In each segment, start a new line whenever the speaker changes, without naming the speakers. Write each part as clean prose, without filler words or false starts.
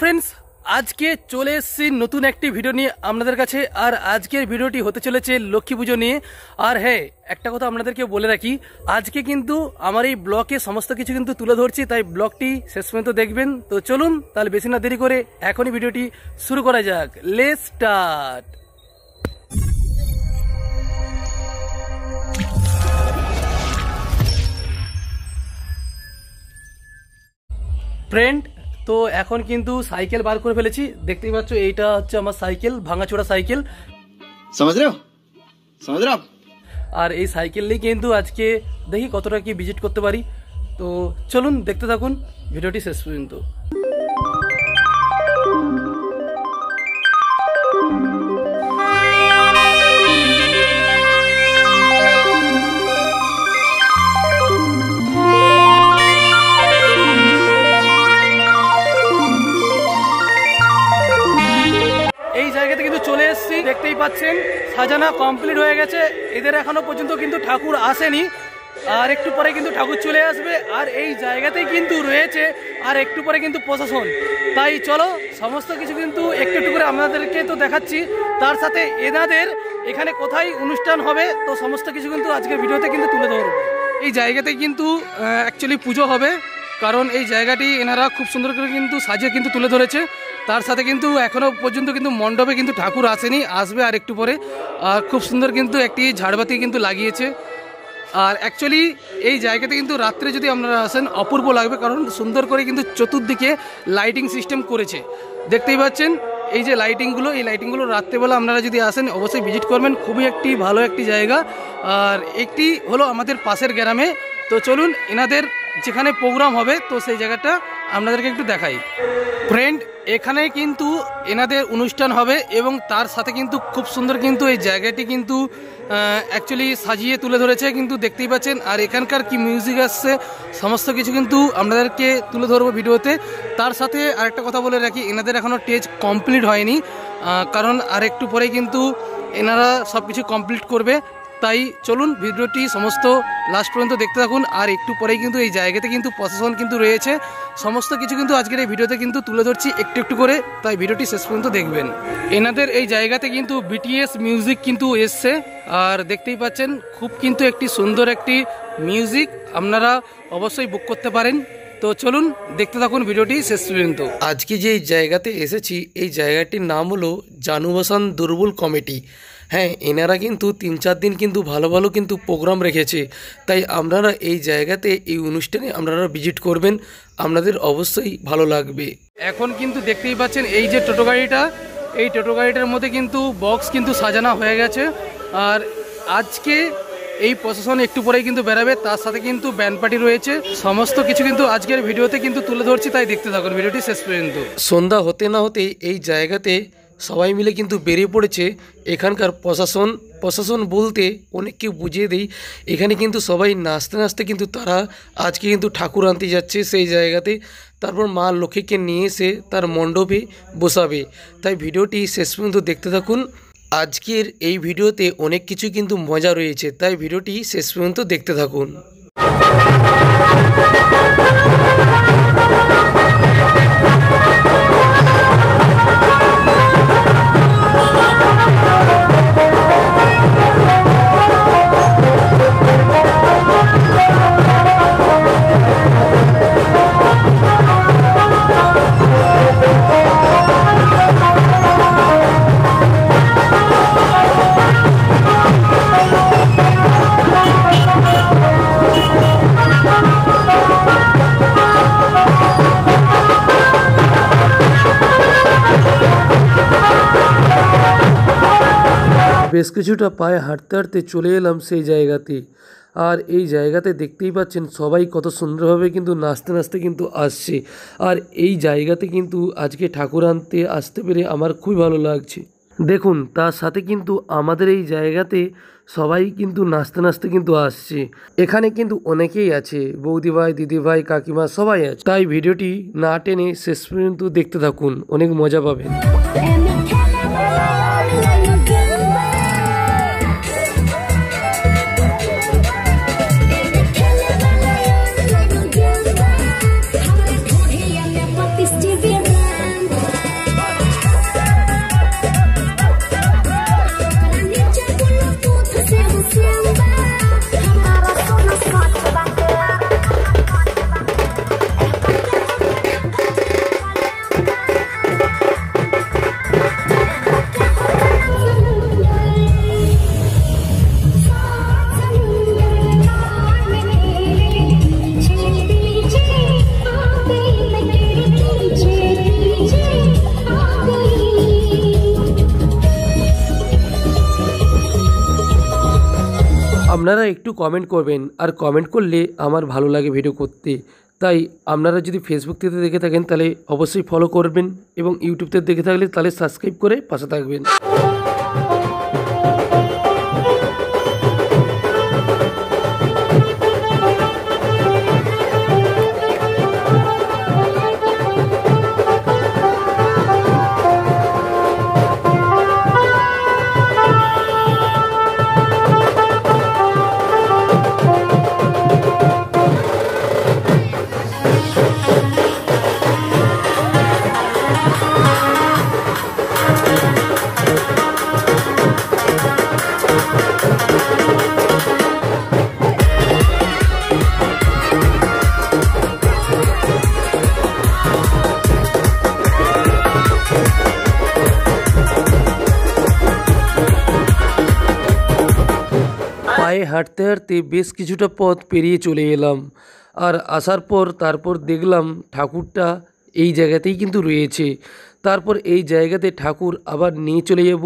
Friends आज के चले एसेছি नतून एक भिडियो নিয়ে আপনাদের কাছে। আর আজকের ভিডিওটি হতে চলেছে লক্ষ্মী পুজো নিয়ে। আর হ্যাঁ একটা কথা আপনাদেরকে বলে রাখি, আজকে কিন্তু আমার এই ব্লগে সমস্ত কিছু কিন্তু তুলে ধরছি, তাই ব্লগটি শেষ পর্যন্ত দেখবেন। তো চলুন তাহলে বেশি না দেরি করে এখনই ভিডিওটি শুরু করা যাক। Let's start. फ्रेंड तो এখন কিন্তু সাইকেল বার করে ফেলেছি, দেখতেই পাচ্ছ এইটা হচ্ছে আমার সাইকেল, ভাঙাচোরা সাইকেল,
समझ रहे हो
আর এই সাইকেল নিয়ে কিন্তু আজকে দেখি কতটা কি ভিজিট করতে পারি। তো চলুন দেখতে থাকুন ভিডিওটি শেষ পর্যন্ত। চলে এসেছি, দেখতেই পাচ্ছেন সাজানো কমপ্লিট হয়ে গেছে। এদের এখনো পর্যন্ত কিন্তু ঠাকুর আসেনি, আর একটু পরে কিন্তু ঠাকুর চলে আসবে। আর এই জায়গাতেই কিন্তু রয়েছে আর একটু পরে কিন্তু প্রশাসন। তাই চলো সমস্ত কিছু কিন্তু একটু একটু করে আপনাদেরকে তো দেখাচ্ছি, তার সাথে এনাদের এখানে কোথায় অনুষ্ঠান হবে তো সমস্ত কিছু কিন্তু আজকের ভিডিওতে কিন্তু তুলে ধরবো। এই জায়গাতে কিন্তু অ্যাকচুয়ালি পুজো হবে, কারণ এই জায়গাটি এনারা খুব সুন্দর করে কিন্তু সাজিয়ে কিন্তু তুলে ধরেছে। তার সাথে কিন্তু এখনও পর্যন্ত কিন্তু মণ্ডপে কিন্তু ঠাকুর আসেনি, আসবে আর একটু পরে। আর খুব সুন্দর কিন্তু একটি ঝাড়বাতি কিন্তু লাগিয়েছে। আর অ্যাকচুয়ালি এই জায়গাতে কিন্তু রাত্রে যদি আপনারা আসেন অপূর্ব লাগবে, কারণ সুন্দর করে কিন্তু চতুর্দিকে লাইটিং সিস্টেম করেছে। দেখতেই পাচ্ছেন এই যে লাইটিংগুলো, এই লাইটিংগুলো রাত্রেবেলা আপনারা যদি আসেন অবশ্যই ভিজিট করবেন, খুবই একটি ভালো একটি জায়গা। আর একটি হলো আমাদের পাশের গ্রামে। তো চলুন এনাদের যেখানে প্রোগ্রাম হবে তো সেই জায়গাটা আপনাদেরকে একটু দেখাই। ফ্রেন্ড এখানে কিন্তু এনাদের অনুষ্ঠান হবে এবং তার সাথে কিন্তু খুব সুন্দর কিন্তু এই জায়গাটি কিন্তু অ্যাকচুয়ালি সাজিয়ে তুলে ধরেছে, কিন্তু দেখতেই পাচ্ছেন। আর এখানকার কি মিউজিক আসছে সমস্ত কিছু কিন্তু আপনাদেরকে তুলে ধরবো ভিডিওতে। তার সাথে আরেকটা কথা বলে রাখি, এনাদের এখনও স্টেজ কমপ্লিট হয়নি, কারণ আর একটু পরে কিন্তু এনারা সব কিছু কমপ্লিট করবে। তাই চলুন ভিডিওটি সমস্ত লাস্ট পর্যন্ত দেখতে থাকুন। আর একটু পরেই কিন্তু এই জায়গাতে কিন্তু প্রশাসন কিন্তু রয়েছে, সমস্ত কিছু কিন্তু আজকের এই ভিডিওতে কিন্তু তুলে ধরছি একটু একটু করে, তাই ভিডিওটি শেষ পর্যন্ত দেখবেন। এনাদের এই জায়গাতে কিন্তু বিটিএস মিউজিক কিন্তু এসছে, আর দেখতেই পাচ্ছেন খুব কিন্তু একটি সুন্দর একটি মিউজিক, আপনারা অবশ্যই বুক করতে পারেন। তো চলুন দেখতে থাকুন ভিডিওটি শেষ পর্যন্ত। আজকে যে জায়গাতে এসেছি এই জায়গাটির নাম হলো জানুবাসান দুর্বল কমিটি। হ্যাঁ, এনারা কিন্তু 3-4 দিন কিন্তু ভালো ভালো কিন্তু প্রোগ্রাম রেখেছে, তাই আপনারা এই জায়গাতে এই অনুষ্ঠানে আপনারা ভিজিট করবেন, আপনাদের অবশ্যই ভালো লাগবে। এখন কিন্তু দেখতেই পাচ্ছেন এই যে টোটো গাড়িটা, এই টোটো গাড়িটার মধ্যে কিন্তু বক্স কিন্তু সাজানো হয়ে গেছে। আর আজকে এই প্রশাসন একটু পরেই কিন্তু বেরাবে, তার সাথে কিন্তু ব্যান্ড পার্টি রয়েছে, সমস্ত কিছু কিন্তু আজকের ভিডিওতে কিন্তু তুলে ধরছি, তাই দেখতে থাকুন ভিডিওটি শেষ পর্যন্ত। সন্ধ্যা হতে না হতেই এই জায়গাতে সবাই মিলে কিন্তু বেরিয়ে পড়েছে। এখানকার প্রশাসন বলতে অনেককে বুঝিয়ে দেই, এখানে কিন্তু সবাই নাচতে নাচতে কিন্তু তারা আজকে কিন্তু ঠাকুর আনতে যাচ্ছে সেই জায়গাতে, তারপর মা লক্ষ্মীকে নিয়ে এসে তার মণ্ডপে বসাবে। তাই ভিডিওটি শেষ পর্যন্ত দেখতে থাকুন। আজকের এই ভিডিওতে অনেক কিছু কিন্তু মজা রয়েছে, তাই ভিডিওটি শেষ পর্যন্ত দেখতে থাকুন। বেশ কিছুটা পায়ে হাঁটতে হাঁটতে চলে এলাম সেই জায়গাতে। আর এই জায়গাতে দেখতেই পাচ্ছেন সবাই কত সুন্দরভাবে কিন্তু নাচতে নাচতে কিন্তু আসছে। আর এই জায়গাতে কিন্তু আজকে ঠাকুর আনতে আসতে পেরে আমার খুবই ভালো লাগছে। দেখুন তার সাথে কিন্তু আমাদের এই জায়গাতে সবাই কিন্তু নাচতে নাচতে কিন্তু আসছে। এখানে কিন্তু অনেকেই আছে, বৌদিভাই, দিদিভাই, কাকিমা সবাই আছে। তাই ভিডিওটি না টেনে শেষ পর্যন্ত দেখতে থাকুন, অনেক মজা পাবেন। আপনারা একটু কমেন্ট করবেন, আর কমেন্ট করলে আমার ভালো লাগে ভিডিও করতে। তাই আপনারা যদি ফেসবুক থেকে দেখে থাকেন তাহলে অবশ্যই ফলো করবেন, এবং ইউটিউব থেকে দেখে থাকলে তাহলে সাবস্ক্রাইব করে পাশে থাকবেন। পায়ে হাঁটতে হাঁটতে বেশ কিছুটা পথ পেরিয়ে চলে এলাম, আর আসার পর তারপর দেখলাম ঠাকুরটা এই জায়গাতেই কিন্তু রয়েছে। তারপর এই জায়গাতে ঠাকুর আবার নিয়ে চলে যাব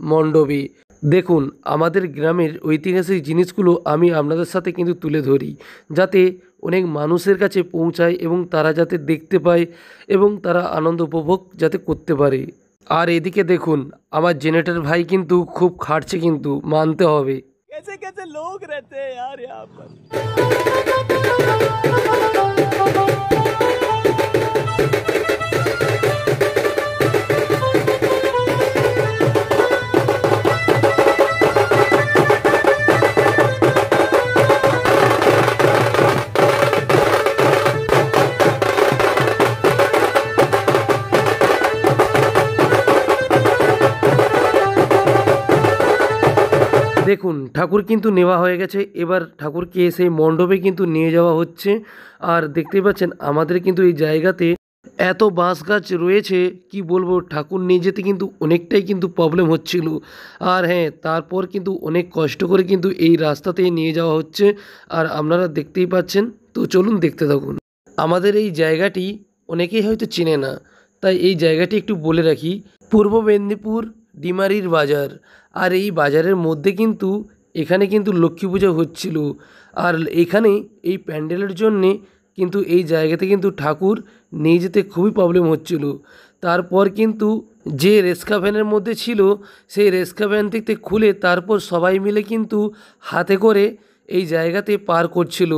মণ্ডপে। দেখুন, আমাদের গ্রামের ঐতিহাসিক জিনিসগুলো আমি আপনাদের সাথে কিন্তু তুলে ধরি, যাতে অনেক মানুষের কাছে পৌঁছায় এবং তারা যাতে দেখতে পায় এবং তারা আনন্দ উপভোগ যাতে করতে পারে। আর এদিকে দেখুন, আমার জেনারেটর ভাই কিন্তু খুব খাটছে, কিন্তু মানতে হবে।
कैसे कैसे लोग रहते हैं यार यहाँ पर।
দেখুন, ঠাকুর কিন্তু নেওয়া হয়ে গেছে, এবার ঠাকুরকে সেই মণ্ডপে কিন্তু নিয়ে যাওয়া হচ্ছে। আর দেখতেই পাচ্ছেন আমাদের কিন্তু এই জায়গাতে এত বাঁশ গাছ রয়েছে, কি বলবো, ঠাকুর নিয়ে যেতে কিন্তু অনেকটাই কিন্তু প্রবলেম হচ্ছিল। আর হ্যাঁ, তারপর কিন্তু অনেক কষ্ট করে কিন্তু এই রাস্তাতে নিয়ে যাওয়া হচ্ছে, আর আপনারা দেখতেই পাচ্ছেন। তো চলুন দেখতে থাকুন। আমাদের এই জায়গাটি অনেকেই হয়তো চেনে না, তাই এই জায়গাটি একটু বলে রাখি। পূর্ব মেদিনীপুর ডিমারির বাজার, আর এই বাজারের মধ্যে কিন্তু এখানে কিন্তু লক্ষ্মী পুজো হচ্ছিল। আর এখানে এই প্যান্ডেলের জন্যে কিন্তু এই জায়গাতে কিন্তু ঠাকুর নিয়ে যেতে খুবই প্রবলেম হচ্ছিল। তারপর কিন্তু যে রেস্কা ভ্যানের মধ্যে ছিল, সেই রেস্কা ভ্যান থেকে খুলে তারপর সবাই মিলে কিন্তু হাতে করে এই জায়গাতে পার করছিল।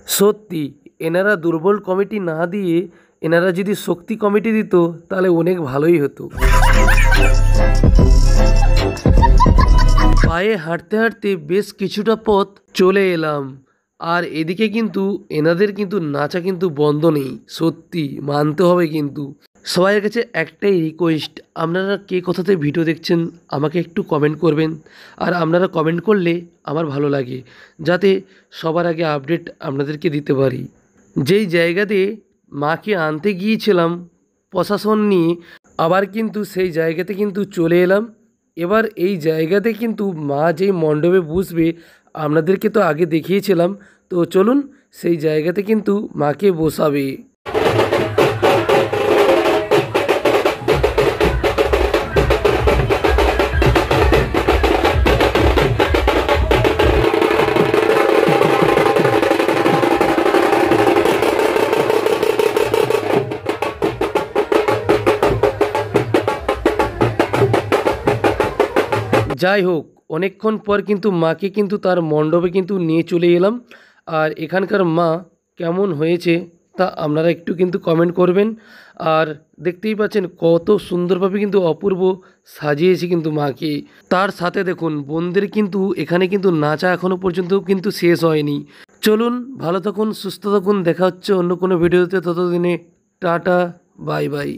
সত্যি এনারা দুর্বল কমিটি না দিয়ে এনারা যদি শক্তি কমিটি দিত তাহলে অনেক ভালোই হতো। পায়ে হাঁটতে হাঁটতে বেশ কিছুটা পথ চলে এলাম, আর এদিকে কিন্তু এনাদের কিন্তু নাচা কিন্তু বন্ধ নেই, সত্যি মানতে হবে। কিন্তু সবাইয়ের কাছে একটাই রিকোয়েস্ট, আপনারা কে কোথাতে ভিডিও দেখছেন আমাকে একটু কমেন্ট করবেন, আর আপনারা কমেন্ট করলে আমার ভালো লাগে, যাতে সবার আগে আপডেট আপনাদেরকে দিতে পারি। যেই জায়গাতে মাকে আনতে গিয়েছিলাম প্রশাসন নিয়ে, আবার কিন্তু সেই জায়গাতে কিন্তু চলে এলাম। এবার এই জায়গাতে কিন্তু মা যেই মণ্ডপে বসবে আপনাদেরকে তো আগে দেখিয়েছিলাম, তো চলুন সেই জায়গাতে কিন্তু মাকে বসাবে। যাই হোক, অনেকক্ষণ পর কিন্তু মাকে কিন্তু তার মণ্ডপে কিন্তু নিয়ে চলে এলাম। আর এখানকার মা কেমন হয়েছে তা আপনারা একটু কিন্তু কমেন্ট করবেন। আর দেখতেই পাচ্ছেন কত সুন্দরভাবে কিন্তু অপূর্ব সাজিয়েছে কিন্তু মাকে। তার সাথে দেখুন বোনদের কিন্তু এখানে কিন্তু নাচা এখনও পর্যন্ত কিন্তু শেষ হয়নি। চলুন, ভালো থাকুন, সুস্থ থাকুন, দেখা হচ্ছে অন্য কোনো ভিডিওতে। ততদিনে টাটা, বাই বাই।